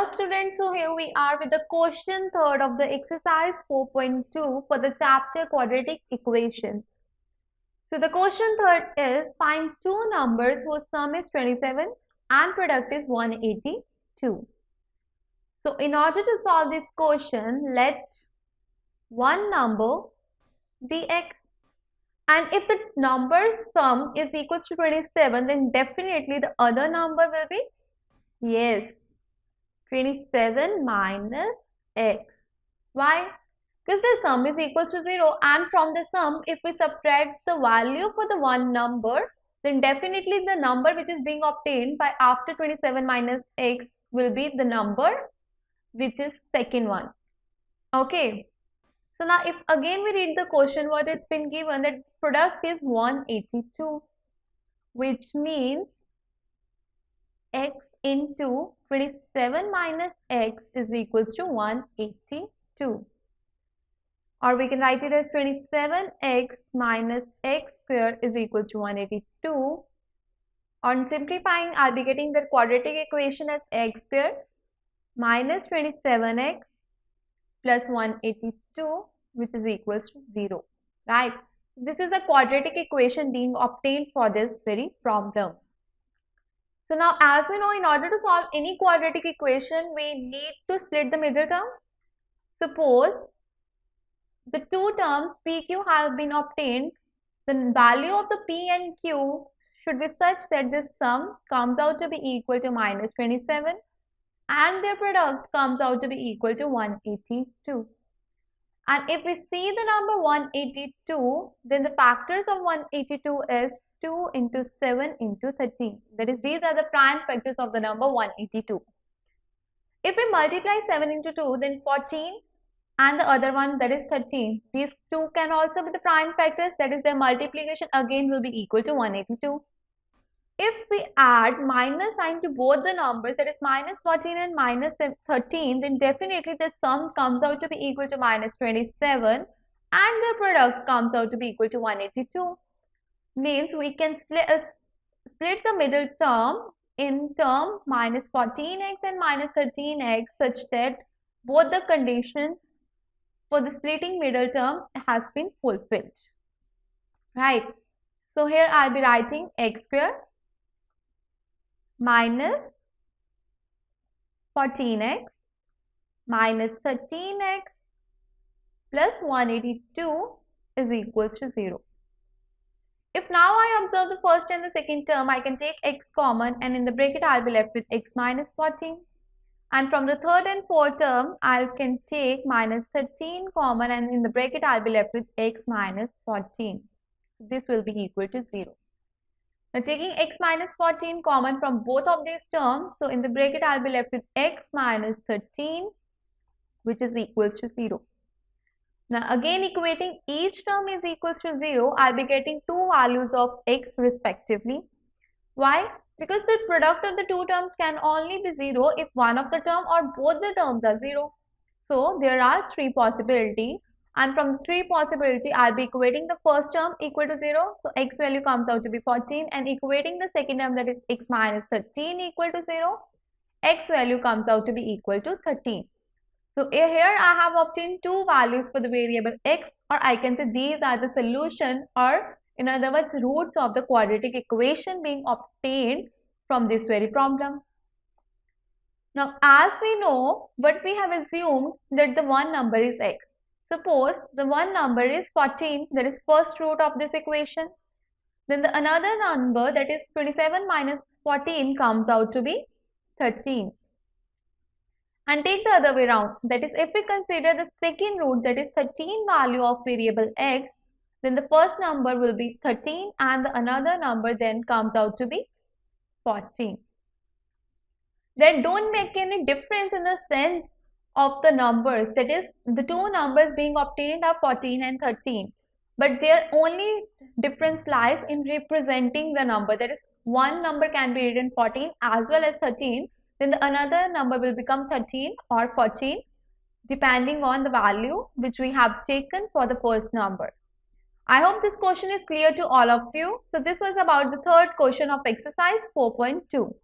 Hello students, so here we are with the question third of the exercise 4.2 for the chapter Quadratic Equations. So the question third is find two numbers whose sum is 27 and product is 182. So in order to solve this question, let one number be x, and if the number's sum is equal to 27, then definitely the other number will be, yes, 27 minus x. Why? Because the sum is equal to 0, and from the sum, if we subtract the value for the one number, then definitely the number which is being obtained by after 27 minus x will be the number which is second one. Okay. So now if again we read the question, what it's been given, that product is 182, which means x into 27 minus x is equals to 182. Or we can write it as 27x minus x square is equals to 182. On simplifying, I'll be getting the quadratic equation as x square minus 27x plus 182, which is equals to 0. Right? This is the quadratic equation being obtained for this very problem. So now, as we know, in order to solve any quadratic equation, we need to split the middle term. Suppose the two terms PQ have been obtained, the value of the P and Q should be such that this sum comes out to be equal to minus 27 and their product comes out to be equal to 182. And if we see the number 182, then the factors of 182 is 2 into 7 into 13. That is, these are the prime factors of the number 182. If we multiply 7 into 2, then 14 and the other one, that is 13. These two can also be the prime factors, that is, their multiplication again will be equal to 182. If we add minus sign to both the numbers, that is minus 14 and minus 13, then definitely the sum comes out to be equal to minus 27 and the product comes out to be equal to 182. Means we can split the middle term in term minus 14x and minus 13x such that both the conditions for the splitting middle term has been fulfilled. Right. So here I'll be writing x square minus 14x minus 13x plus 182 is equals to 0. If now I observe the first and the second term, I can take x common and in the bracket I'll be left with x minus 14. And from the third and fourth term, I can take minus 13 common and in the bracket I'll be left with x minus 14. So this will be equal to 0. Now taking x minus 14 common from both of these terms, so in the bracket I'll be left with x minus 13, which is equals to 0. Now again equating each term is equals to 0, I'll be getting two values of x respectively. Why? Because the product of the two terms can only be 0 if one of the term or both the terms are 0. So there are three possibilities. And from the three possibility, I'll be equating the first term equal to 0. So x value comes out to be 14, and equating the second term, that is x minus 13 equal to 0. X value comes out to be equal to 13. So here I have obtained two values for the variable x, or I can say these are the solution, or in other words, roots of the quadratic equation being obtained from this very problem. Now, as we know, but we have assumed that the one number is x. Suppose the one number is 14, that is first root of this equation. Then the another number, that is 27 minus 14, comes out to be 13. And take the other way around, that is, if we consider the second root, that is 13 value of variable x, then the first number will be 13 and the another number then comes out to be 14. Then don't make any difference in the sense of the numbers, that is, the two numbers being obtained are 14 and 13, but their only difference lies in representing the number, that is, one number can be written 14 as well as 13, then the another number will become 13 or 14 depending on the value which we have taken for the first number. I hope this question is clear to all of you. So this was about the third question of exercise 4.2.